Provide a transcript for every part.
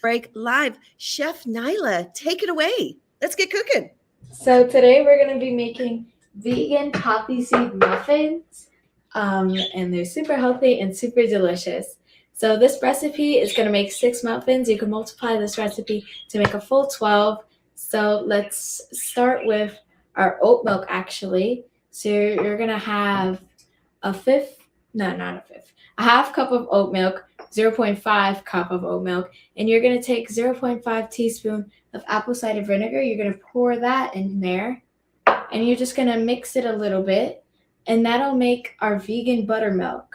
Break live. Chef Nyla, take it away. Let's get cooking. So today we're going to be making vegan poppy seed muffins, and they're super healthy and super delicious. So this recipe is going to make 6 muffins. You can multiply this recipe to make a full 12. So let's start with our oat milk actually. So you're going to have a half cup of oat milk, 0.5 cup of oat milk, and you're going to take 0.5 teaspoon of apple cider vinegar. You're going to pour that in there, and you're just going to mix it a little bit, and that'll make our vegan buttermilk.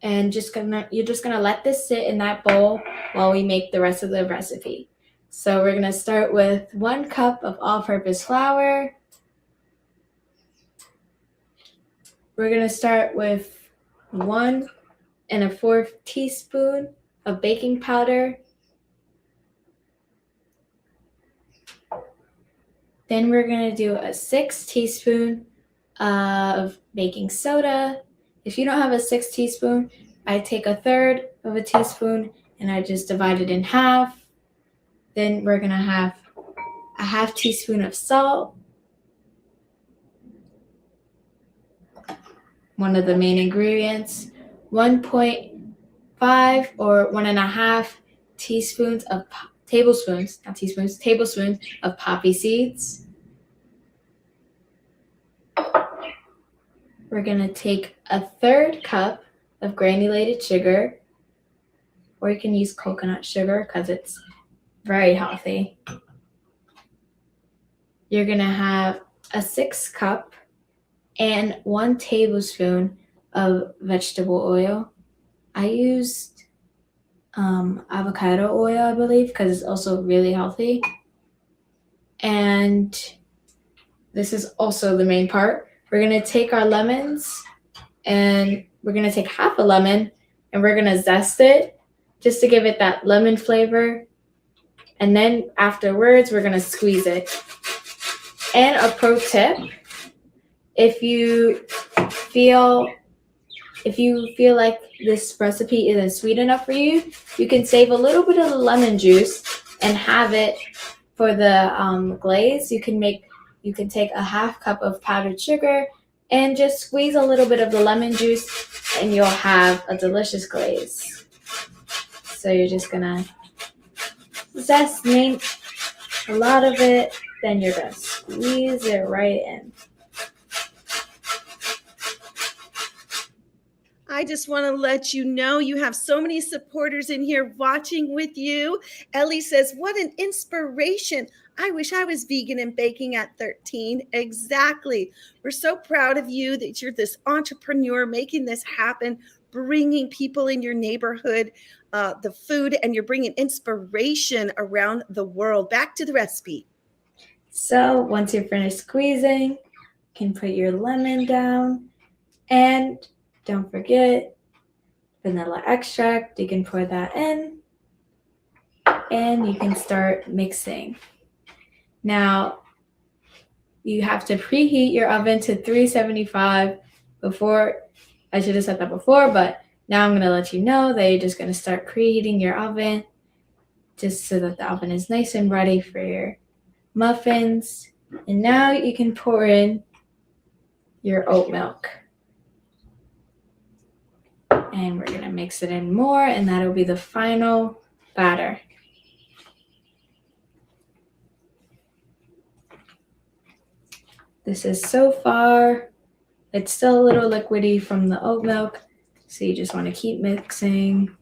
And you're just gonna let this sit in that bowl while we make the rest of the recipe. So we're gonna start with 1 cup of all-purpose flour. We're gonna start with 1 1/4 teaspoon of baking powder. Then we're gonna do a 6 teaspoon of baking soda. If you don't have a 6 teaspoon, I take 1/3 of a teaspoon and I just divide it in half. Then we're gonna have a 1/2 teaspoon of salt, one of the main ingredients, 1.5 or 1.5 tablespoons of poppy seeds. We're going to take 1/3 cup of granulated sugar, or you can use coconut sugar because it's very healthy. You're going to have a 1/6 cup and 1 tablespoon of vegetable oil. I used avocado oil, I believe, because it's also really healthy. And this is also the main part. We're going to take our lemons, and we're going to take half a lemon, and we're going to zest it just to give it that lemon flavor. And then afterwards, we're going to squeeze it. And a pro tip, if you feel like this recipe isn't sweet enough for you, you can save a little bit of the lemon juice and have it for the glaze. You can take a 1/2 cup of powdered sugar and just squeeze a little bit of the lemon juice, and you'll have a delicious glaze. So you're just gonna zest a lot of it, then you're gonna squeeze it right in. I just want to let you know you have so many supporters in here watching with you. Ellie says, what an inspiration. I wish I was vegan and baking at 13. Exactly. We're so proud of you that you're this entrepreneur making this happen, bringing people in your neighborhood the food, and you're bringing inspiration around the world. Back to the recipe. So once you're finished squeezing, you can put your lemon down, and don't forget vanilla extract. You can pour that in, and you can start mixing. Now, you have to preheat your oven to 375 before. I should have said that before, but now I'm going to let you know that you're just going to start preheating your oven just so that the oven is nice and ready for your muffins. And now you can pour in your oat milk. And we're going to mix it in more, and that'll be the final batter. This is so far, it's still a little liquidy from the oat milk, so you just want to keep mixing.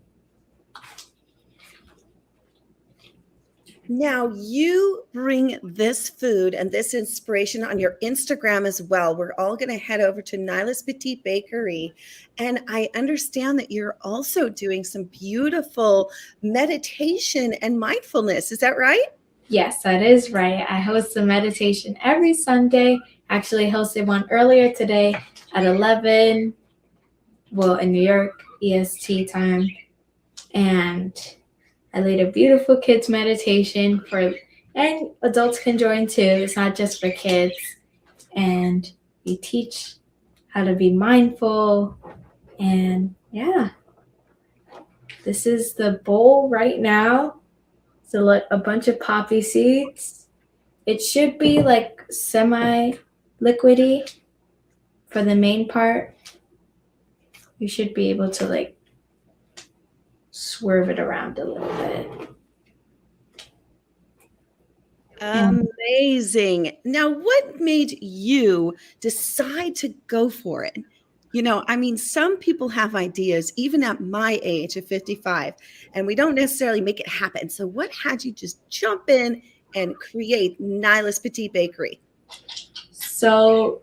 Now you bring this food and this inspiration on your Instagram as well. We're all going to head over to Nyla's Petite Bakery. And I understand that you're also doing some beautiful meditation and mindfulness. Is that right? Yes, that is right. I host a meditation every Sunday. Actually hosted one earlier today at 11, in New York, EST time. And I lead a beautiful kids meditation and adults can join too. It's not just for kids. And we teach how to be mindful. And yeah, This is the bowl right now. So a bunch of poppy seeds. It should be like semi-liquidy for the main part. You should be able to like swerve it around a little bit. Amazing. Now, what made you decide to go for it? You know, I mean, some people have ideas, even at my age of 55, and we don't necessarily make it happen. So, what had you just jump in and create Nyla's Petite Bakery? So,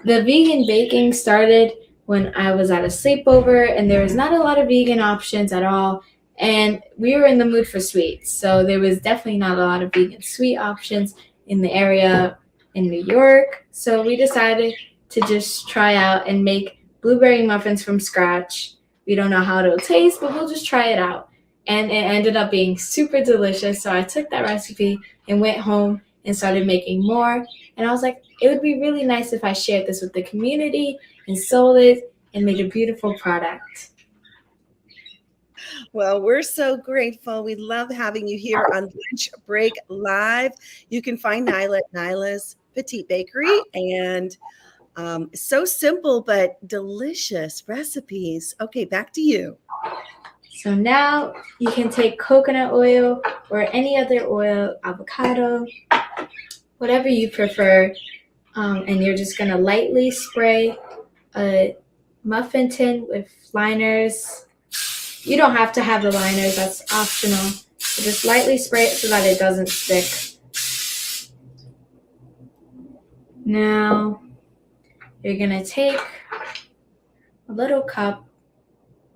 the vegan baking started when I was at a sleepover, and there was not a lot of vegan options at all. And we were in the mood for sweets. So, there was definitely not a lot of vegan sweet options in the area in New York. So, we decided to just try out and make blueberry muffins from scratch. We don't know how it'll taste, but we'll just try it out. And it ended up being super delicious. So, I took that recipe and went home and started making more. And I was like, it would be really nice if I shared this with the community and sold it and made a beautiful product. Well, we're so grateful. We love having you here on Lunch Break Live. You can find Nyla at Nyla's Petite Bakery, and so simple but delicious recipes. Okay, back to you. So now you can take coconut oil or any other oil, avocado, whatever you prefer, and you're just going to lightly spray a muffin tin with liners. You don't have to have the liners, that's optional. So just lightly spray it so that it doesn't stick. Now, you're going to take a little cup,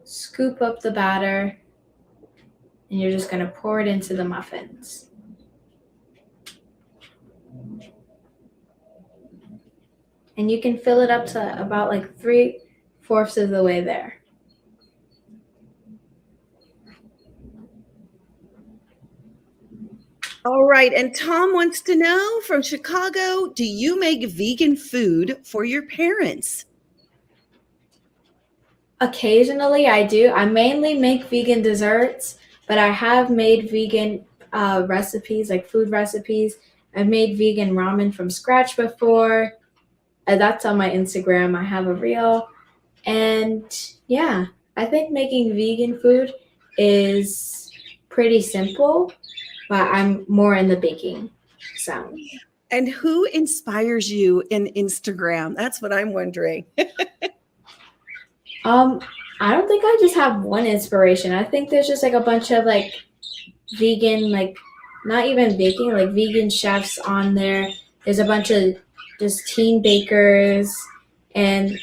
scoop up the batter, and you're just going to pour it into the muffins. And you can fill it up to about like 3/4 of the way there. All right, and Tom wants to know from Chicago, do you make vegan food for your parents? Occasionally I do. I mainly make vegan desserts, but I have made vegan recipes, like food recipes. I've made vegan ramen from scratch before. That's on my Instagram. I have a reel. And yeah, I think making vegan food is pretty simple, but I'm more in the baking sound. And who inspires you in Instagram? That's what I'm wondering. I don't think I just have one inspiration. I think there's just like a bunch of like vegan, like not even baking, like vegan chefs on there. There's a bunch of just teen bakers, and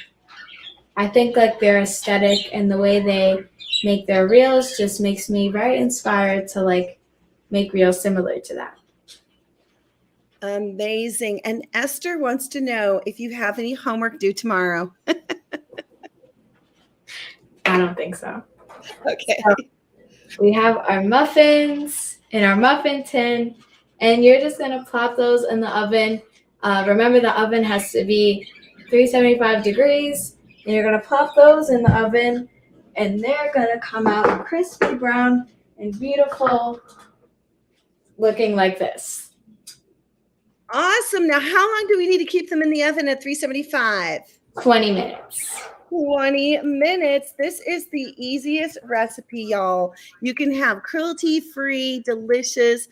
I think like their aesthetic and the way they make their reels just makes me very inspired to like make reels similar to that. Amazing. And Esther wants to know if you have any homework due tomorrow. I don't think so. Okay. So we have our muffins in our muffin tin, and you're just going to plop those in the oven. Remember, the oven has to be 375 degrees, and you're going to plop those in the oven, and they're going to come out crispy brown and beautiful, looking like this. Awesome. Now, how long do we need to keep them in the oven at 375? 20 minutes. 20 minutes. This is the easiest recipe, y'all. You can have cruelty-free, delicious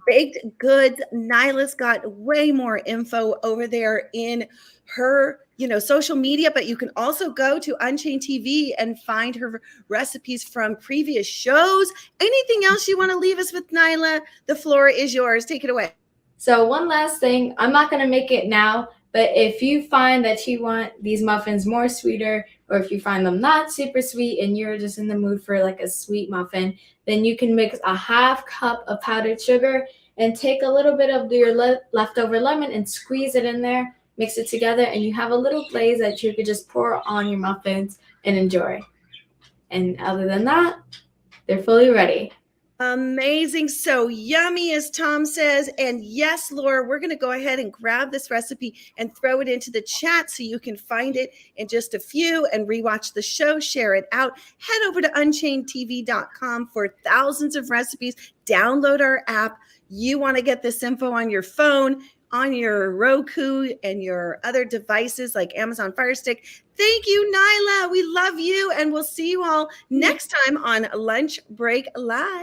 baked goods. Nyla's got way more info over there in her, social media, but you can also go to Unchained TV and find her recipes from previous shows. Anything else you want to leave us with, Nyla? The floor is yours. Take it away. So one last thing, I'm not going to make it now, but if you find that you want these muffins more sweeter, or if you find them not super sweet and you're just in the mood for like a sweet muffin, then you can mix a 1/2 cup of powdered sugar and take a little bit of your leftover lemon and squeeze it in there, mix it together, and you have a little glaze that you could just pour on your muffins and enjoy. And other than that, they're fully ready. Amazing. So yummy, as Tom says. And yes, Laura, we're going to go ahead and grab this recipe and throw it into the chat so you can find it in just a few and rewatch the show, share it out. Head over to UnchainedTV.com for thousands of recipes. Download our app. You want to get this info on your phone, on your Roku, and your other devices like Amazon Fire Stick. Thank you, Nyla. We love you. And we'll see you all next time on Lunch Break Live.